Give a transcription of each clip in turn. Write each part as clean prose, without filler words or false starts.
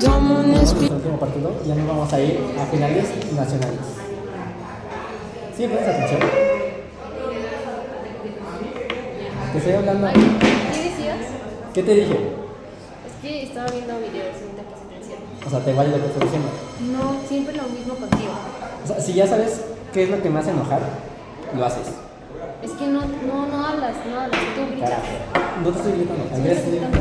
Tomo un Nuestro espíritu. último partido, ya nos vamos a ir a finales nacionales. ¿Sí pones atención? Te estoy hablando. ¿Qué decías? ¿Qué te dije? Es que estaba viendo videos y ahorita puse atención. O sea, te vale lo que estoy diciendo. No, siempre lo mismo contigo. O sea, si ya sabes qué es lo que me hace enojar, lo haces. Es que no hablas, tú gritas. Carajo. No te estoy gritando. Sí, Andrés, estás gritando.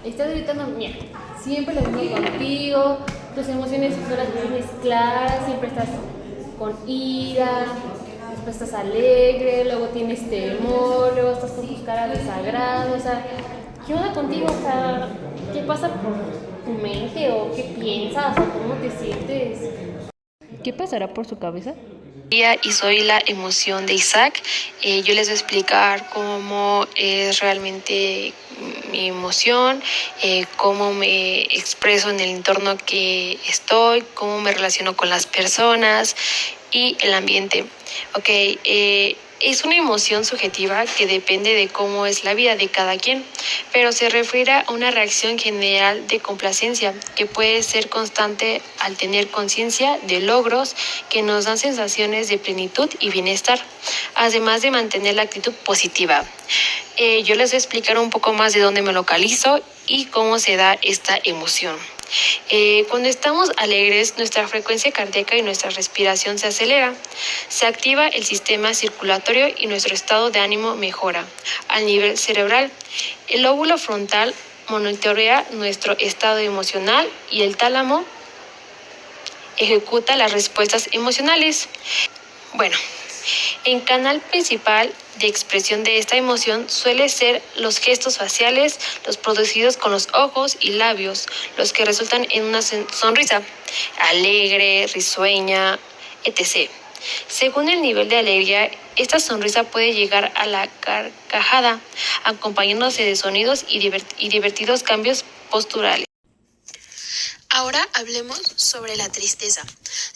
Estás gritando, mira, siempre lo mismo contigo, tus emociones no las tienes claras, siempre estás con ira, después estás alegre, luego tienes temor, luego estás con tus caras de desagrado, o sea, ¿qué onda contigo? O sea, ¿qué pasa por tu mente o qué piensas o cómo te sientes? ¿Qué pasará por su cabeza? Y soy la emoción de Isaac. Yo les voy a explicar cómo es realmente mi emoción, cómo me expreso en el entorno que estoy, cómo me relaciono con las personas y el ambiente. Es una emoción subjetiva que depende de cómo es la vida de cada quien, pero se refiere a una reacción general de complacencia que puede ser constante al tener conciencia de logros que nos dan sensaciones de plenitud y bienestar, además de mantener la actitud positiva. Yo les voy a explicar un poco más de dónde me localizo y cómo se da esta emoción. Cuando estamos alegres, nuestra frecuencia cardíaca y nuestra respiración se acelera, se activa el sistema circulatorio y nuestro estado de ánimo mejora. Al nivel cerebral, el lóbulo frontal monitorea nuestro estado emocional y el tálamo ejecuta las respuestas emocionales. Bueno, el canal principal de expresión de esta emoción suele ser los gestos faciales, los producidos con los ojos y labios, los que resultan en una sonrisa alegre, risueña, etc. Según el nivel de alegría, esta sonrisa puede llegar a la carcajada, acompañándose de sonidos y divertidos cambios posturales. Ahora hablemos sobre la tristeza.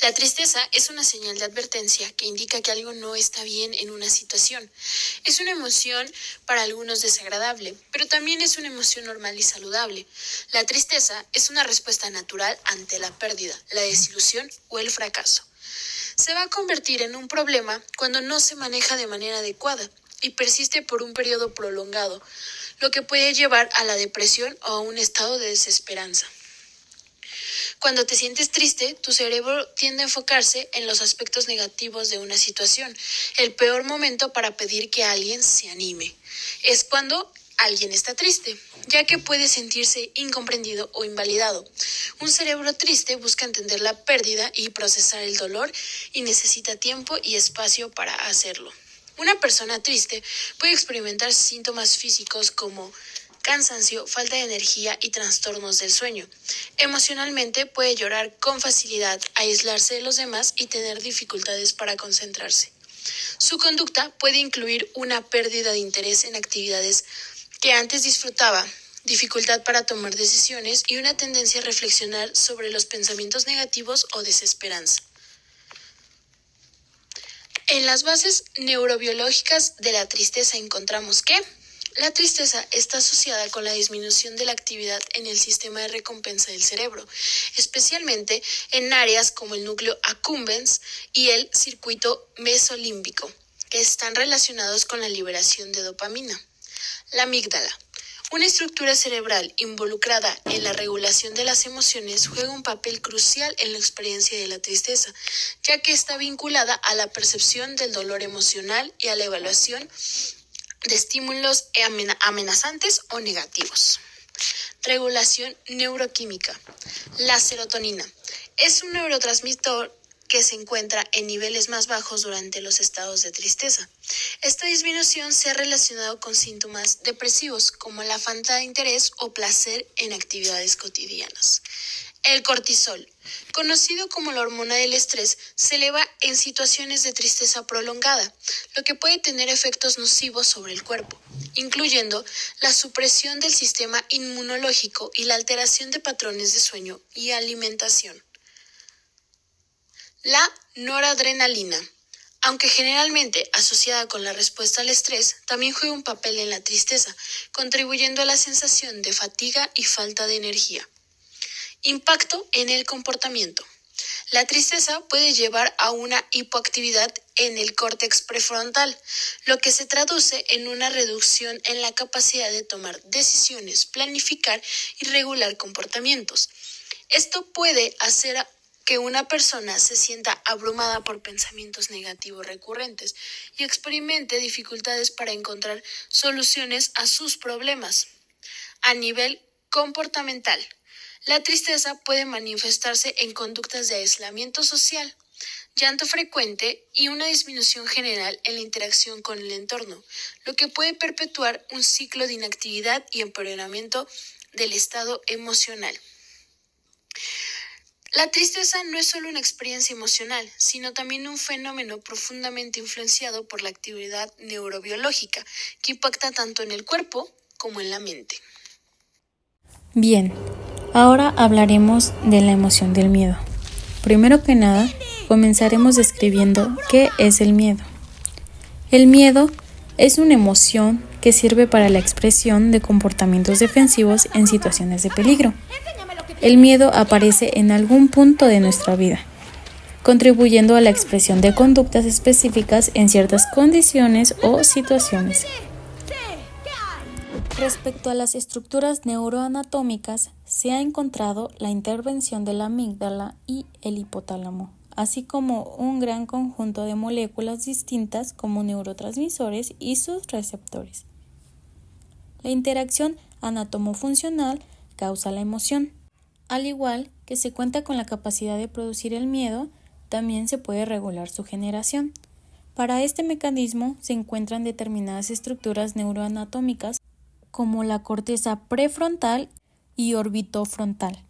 La tristeza es una señal de advertencia que indica que algo no está bien en una situación. Es una emoción para algunos desagradable, pero también es una emoción normal y saludable. La tristeza es una respuesta natural ante la pérdida, la desilusión o el fracaso. Se va a convertir en un problema cuando no se maneja de manera adecuada y persiste por un periodo prolongado, lo que puede llevar a la depresión o a un estado de desesperanza. Cuando te sientes triste, tu cerebro tiende a enfocarse en los aspectos negativos de una situación. El peor momento para pedir que alguien se anime es cuando alguien está triste, ya que puede sentirse incomprendido o invalidado. Un cerebro triste busca entender la pérdida y procesar el dolor y necesita tiempo y espacio para hacerlo. Una persona triste puede experimentar síntomas físicos como cansancio, falta de energía y trastornos del sueño. Emocionalmente puede llorar con facilidad, aislarse de los demás y tener dificultades para concentrarse. Su conducta puede incluir una pérdida de interés en actividades que antes disfrutaba, dificultad para tomar decisiones y una tendencia a reflexionar sobre los pensamientos negativos o desesperanza. En las bases neurobiológicas de la tristeza encontramos que la tristeza está asociada con la disminución de la actividad en el sistema de recompensa del cerebro, especialmente en áreas como el núcleo accumbens y el circuito mesolímbico, que están relacionados con la liberación de dopamina. La amígdala, una estructura cerebral involucrada en la regulación de las emociones, juega un papel crucial en la experiencia de la tristeza, ya que está vinculada a la percepción del dolor emocional y a la evaluación de estímulos amenazantes o negativos. Regulación neuroquímica. La serotonina es un neurotransmisor que se encuentra en niveles más bajos durante los estados de tristeza. Esta disminución se ha relacionado con síntomas depresivos como la falta de interés o placer en actividades cotidianas. El cortisol, conocido como la hormona del estrés, se eleva en situaciones de tristeza prolongada, lo que puede tener efectos nocivos sobre el cuerpo, incluyendo la supresión del sistema inmunológico y la alteración de patrones de sueño y alimentación. La noradrenalina, aunque generalmente asociada con la respuesta al estrés, también juega un papel en la tristeza, contribuyendo a la sensación de fatiga y falta de energía. Impacto en el comportamiento. La tristeza puede llevar a una hipoactividad en el córtex prefrontal, lo que se traduce en una reducción en la capacidad de tomar decisiones, planificar y regular comportamientos. Esto puede hacer que una persona se sienta abrumada por pensamientos negativos recurrentes y experimente dificultades para encontrar soluciones a sus problemas. A nivel comportamental, la tristeza puede manifestarse en conductas de aislamiento social, llanto frecuente y una disminución general en la interacción con el entorno, lo que puede perpetuar un ciclo de inactividad y empeoramiento del estado emocional. La tristeza no es solo una experiencia emocional, sino también un fenómeno profundamente influenciado por la actividad neurobiológica, que impacta tanto en el cuerpo como en la mente. Bien, ahora hablaremos de la emoción del miedo. Primero que nada, comenzaremos describiendo qué es el miedo. El miedo es una emoción que sirve para la expresión de comportamientos defensivos en situaciones de peligro. El miedo aparece en algún punto de nuestra vida, contribuyendo a la expresión de conductas específicas en ciertas condiciones o situaciones. Respecto a las estructuras neuroanatómicas, se ha encontrado la intervención de la amígdala y el hipotálamo, así como un gran conjunto de moléculas distintas como neurotransmisores y sus receptores. La interacción anatomofuncional causa la emoción. Al igual que se cuenta con la capacidad de producir el miedo, también se puede regular su generación. Para este mecanismo se encuentran determinadas estructuras neuroanatómicas como la corteza prefrontal y orbitofrontal,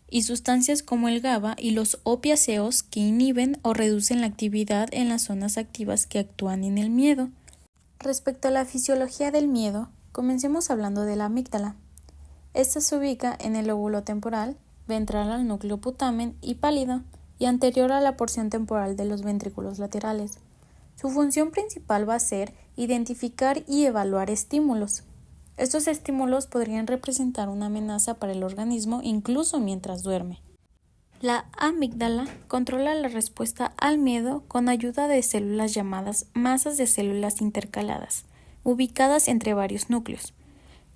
y sustancias como el GABA y los opiáceos que inhiben o reducen la actividad en las zonas activas que actúan en el miedo. Respecto a la fisiología del miedo, comencemos hablando de la amígdala. Esta se ubica en el lóbulo temporal, ventral al núcleo putamen y pálido, y anterior a la porción temporal de los ventrículos laterales. Su función principal va a ser identificar y evaluar estímulos. Estos estímulos podrían representar una amenaza para el organismo incluso mientras duerme. La amígdala controla la respuesta al miedo con ayuda de células llamadas masas de células intercaladas, ubicadas entre varios núcleos.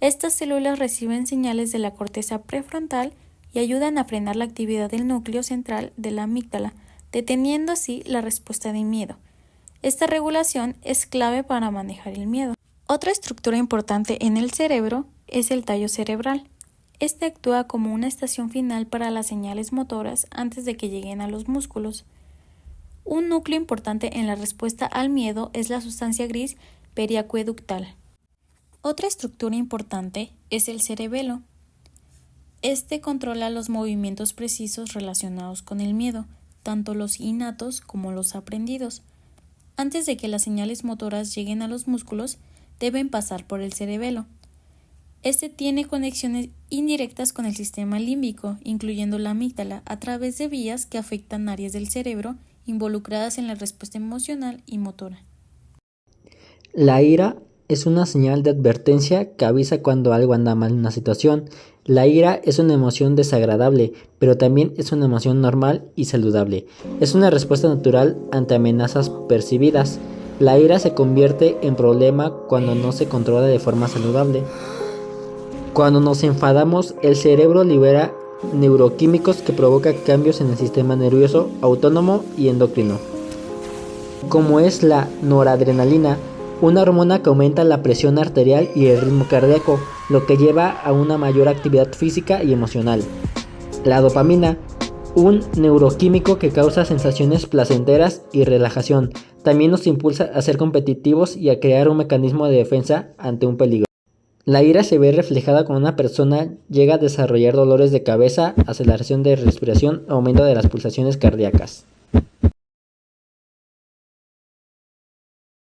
Estas células reciben señales de la corteza prefrontal y ayudan a frenar la actividad del núcleo central de la amígdala, deteniendo así la respuesta de miedo. Esta regulación es clave para manejar el miedo. Otra estructura importante en el cerebro es el tallo cerebral. Este actúa como una estación final para las señales motoras antes de que lleguen a los músculos. Un núcleo importante en la respuesta al miedo es la sustancia gris periacueductal. Otra estructura importante es el cerebelo. Este controla los movimientos precisos relacionados con el miedo, tanto los innatos como los aprendidos. Antes de que las señales motoras lleguen a los músculos, deben pasar por el cerebelo. Este tiene conexiones indirectas con el sistema límbico, incluyendo la amígdala, a través de vías que afectan áreas del cerebro involucradas en la respuesta emocional y motora. La ira es una señal de advertencia que avisa cuando algo anda mal en una situación. La ira es una emoción desagradable, pero también es una emoción normal y saludable. Es una respuesta natural ante amenazas percibidas. La ira se convierte en problema cuando no se controla de forma saludable. Cuando nos enfadamos, el cerebro libera neuroquímicos que provocan cambios en el sistema nervioso autónomo y endocrino, como es la noradrenalina, una hormona que aumenta la presión arterial y el ritmo cardíaco, lo que lleva a una mayor actividad física y emocional. La dopamina, un neuroquímico que causa sensaciones placenteras y relajación, también nos impulsa a ser competitivos y a crear un mecanismo de defensa ante un peligro. La ira se ve reflejada cuando una persona llega a desarrollar dolores de cabeza, aceleración de respiración, aumento de las pulsaciones cardíacas.